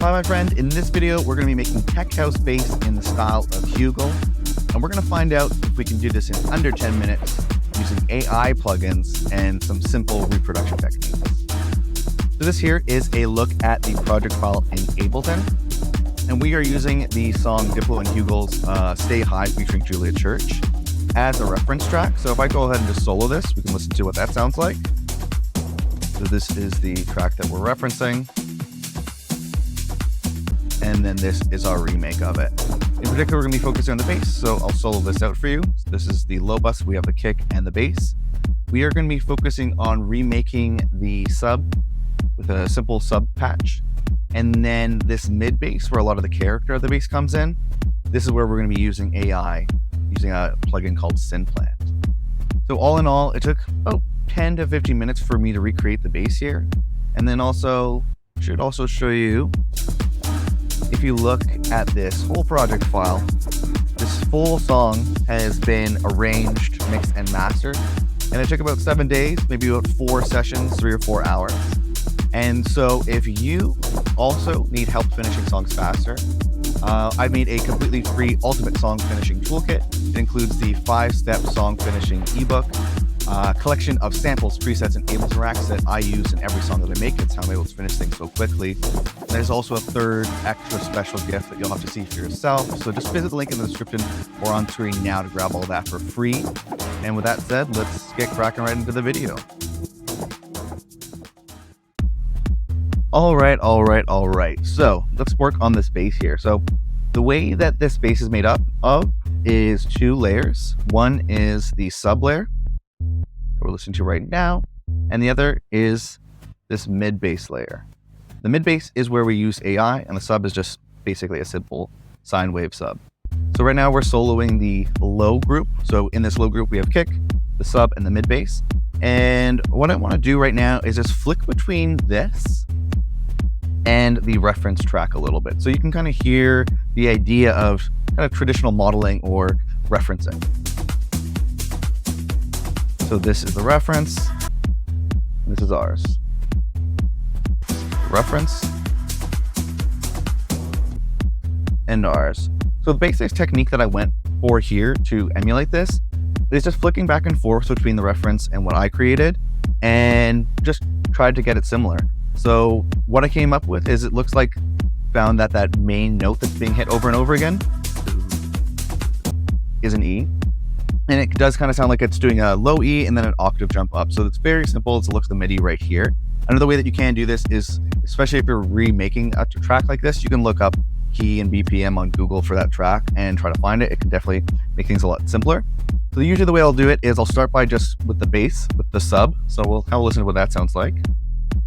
Hi, my friend. In this video, we're going to be making tech house bass in the style of HUGEL, and we're going to find out if we can do this in under 10 minutes using AI plugins and some simple reproduction techniques. So this here is a look at the project file in Ableton, and we are using the song Diplo and HUGEL's Stay High featuring Julia Church as a reference track. So if I go ahead and just solo this, we can listen to what that sounds like. So this is the track that we're referencing. And then this is our remake of it. In particular, we're going to be focusing on the bass, so I'll solo this out for you. So this is the low bus, we have the kick and the bass. We are going to be focusing on remaking the sub with a simple sub patch. And then this mid bass, where a lot of the character of the bass comes in, this is where we're going to be using AI, using a plugin called Synplant. So all in all, it took about 10 to 15 minutes for me to recreate the bass here. And then also, should also show you, if you look at this whole project file, this full song has been arranged, mixed, and mastered. And it took about 7 days, maybe about 4 sessions, 3 or 4 hours. And so if you also need help finishing songs faster, I've made a completely free ultimate song finishing toolkit. It includes the 5-step song finishing ebook, collection of samples, presets, and Ableton racks that I use in every song that I make. That's how I'm able to finish things so quickly. And there's also a third extra special gift that you'll have to see for yourself. So just visit the link in the description or on screen now to grab all that for free. And with that said, let's get cracking right into the video. All right. So let's work on this bass here. So the way that this bass is made up of is 2 layers. One is the sub layer that we're listening to right now, and the other is this mid bass layer. The mid bass is where we use AI, and the sub is just basically a simple sine wave sub. So right now we're soloing the low group. So in this low group, we have kick, the sub, and the mid bass. And what I want to do right now is just flick between this and the reference track a little bit. So you can kind of hear the idea of kind of traditional modeling or referencing. So this is the reference, this is ours. Reference, and ours. So the basic technique that I went for here to emulate this is just flicking back and forth between the reference and what I created, and just tried to get it similar. So what I came up with is it looks like found that main note that's being hit over and over again is an E. And it does kind of sound like it's doing a low E and then an octave jump up. So it's very simple. It looks the MIDI right here. Another way that you can do this is, especially if you're remaking a track like this, you can look up key and BPM on Google for that track and try to find it. It can definitely make things a lot simpler. So usually the way I'll do it is I'll start by just with the bass, with the sub. So we'll have a listen to what that sounds like.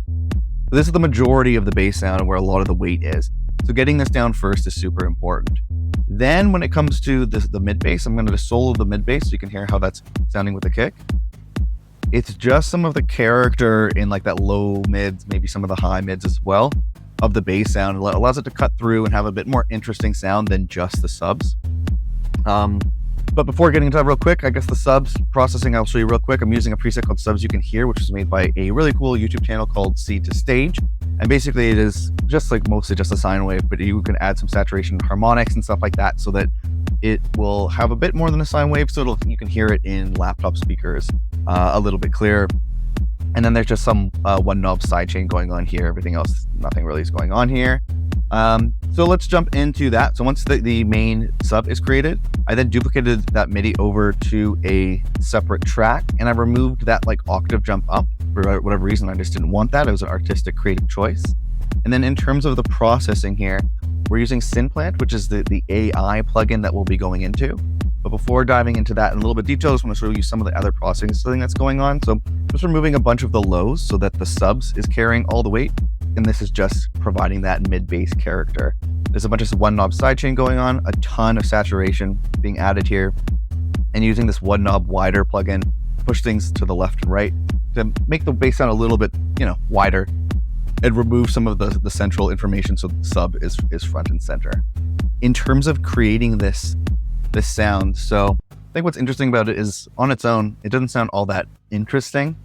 So this is the majority of the bass sound and where a lot of the weight is. So getting this down first is super important. Then when it comes to the mid bass, I'm going to solo the mid bass so you can hear how that's sounding with the kick. It's just some of the character in like that low mids, maybe some of the high mids as well, of the bass sound. It allows it to cut through and have a bit more interesting sound than just the subs. But before getting into that real quick, I guess the subs processing I'll show you real quick. I'm using a preset called Subs You Can Hear, which is made by a really cool YouTube channel called Seed to Stage. And basically it is just like mostly just a sine wave, but you can add some saturation and harmonics and stuff like that so that it will have a bit more than a sine wave, so you can hear it in laptop speakers a little bit clearer. And then there's just some one knob sidechain going on here. Everything else, nothing really is going on here. So let's jump into that. So once the main sub is created, I then duplicated that MIDI over to a separate track, and I removed that like octave jump up for whatever reason. I just didn't want that. It was an artistic creative choice. And then in terms of the processing here, we're using Synplant, which is the AI plugin that we'll be going into. But before diving into that in a little bit of detail, I just want to show you some of the other processing that's going on. So just removing a bunch of the lows so that the subs is carrying all the weight. And this is just providing that mid-bass character. There's a bunch of one knob sidechain going on, a ton of saturation being added here, and using this one knob wider plugin, push things to the left and right to make the bass sound a little bit, wider, and remove some of the central information so the sub is front and center. In terms of creating this sound, so I think what's interesting about it is on its own, it doesn't sound all that interesting,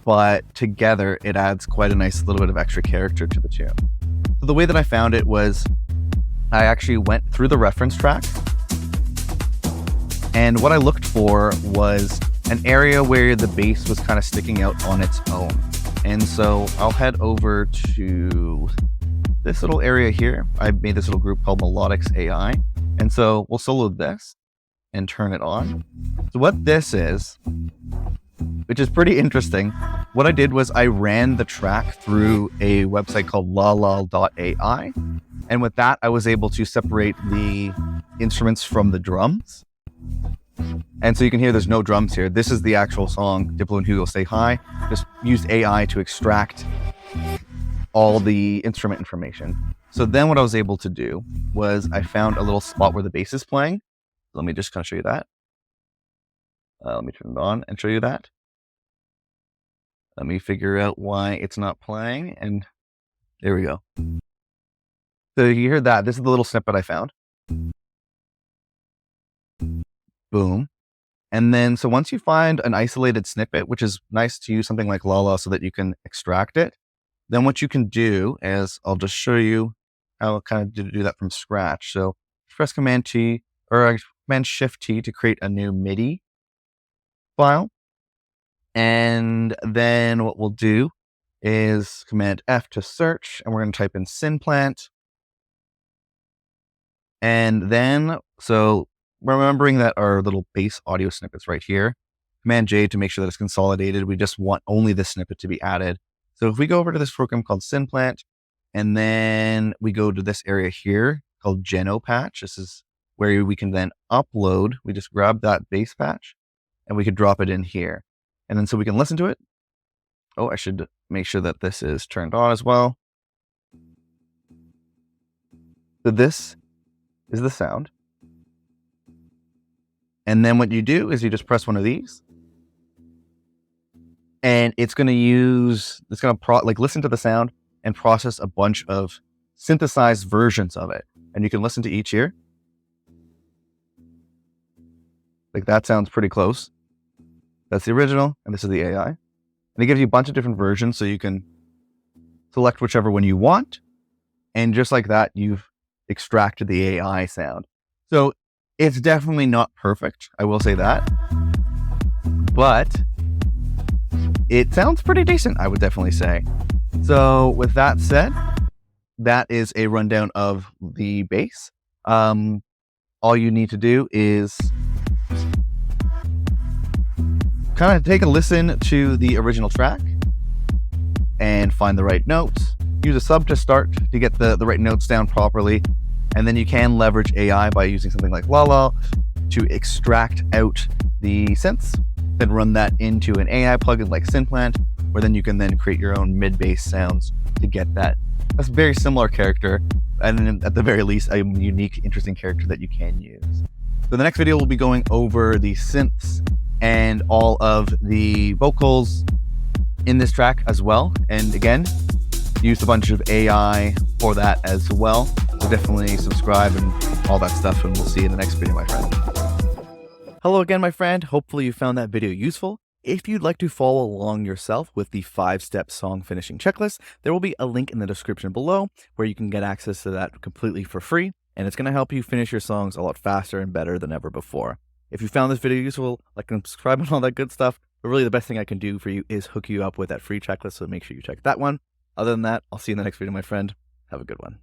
but together it adds quite a nice little bit of extra character to the tune. So the way that I found it was I actually went through the reference track, and what I looked for was an area where the bass was kind of sticking out on its own. And so I'll head over to this little area here. I made this little group called Melodics AI. And so we'll solo this and turn it on. So what this is, which is pretty interesting, what I did was I ran the track through a website called lalal.ai. And with that, I was able to separate the instruments from the drums. And so you can hear there's no drums here. This is the actual song, Diplo and Hugel Say Hi. Just used AI to extract all the instrument information. So then what I was able to do was I found a little spot where the bass is playing. Let me just kind of show you that. Let me turn it on and show you that. Let me figure out why it's not playing. And there we go. So you hear that. This is the little snippet I found. Boom. And then, so once you find an isolated snippet, which is nice to use something like Lala so that you can extract it, then what you can do is, I'll just show you how I kind of do that from scratch. So press Command T or Command Shift T to create a new MIDI file. And then what we'll do is Command F to search, and we're going to type in Synplant. And then, so remembering that our little bass audio snippet's right here, Command J to make sure that it's consolidated. We just want only this snippet to be added. So if we go over to this program called Synplant, and then we go to this area here called Geno Patch, this is where we can then upload. We just grab that bass patch and we could drop it in here. And then so we can listen to it. Oh, I should make sure that this is turned on as well. So this is the sound. And then what you do is you just press one of these, and it's going to listen to the sound and process a bunch of synthesized versions of it. And you can listen to each here. Like that sounds pretty close. That's the original, and this is the AI. And it gives you a bunch of different versions, so you can select whichever one you want. And just like that, you've extracted the AI sound. So it's definitely not perfect, I will say that. But it sounds pretty decent, I would definitely say. So with that said, that is a rundown of the bass. All you need to do is kind of take a listen to the original track and find the right notes. Use a sub to start to get the right notes down properly. And then you can leverage AI by using something like Lala to extract out the synths, then run that into an AI plugin like Synplant, where then you can then create your own mid-bass sounds to get that. That's a very similar character, and at the very least, a unique, interesting character that you can use. So the next video will be going over the synths and all of the vocals in this track as well. And again, used a bunch of AI for that as well. So definitely subscribe and all that stuff, and we'll see you in the next video, my friend. Hello again, my friend. Hopefully you found that video useful. If you'd like to follow along yourself with the 5-step song finishing checklist, there will be a link in the description below where you can get access to that completely for free, and it's going to help you finish your songs a lot faster and better than ever before. If you found this video useful, like and subscribe and all that good stuff, but really the best thing I can do for you is hook you up with that free checklist, so make sure you check that one. Other than that, I'll see you in the next video, my friend. Have a good one.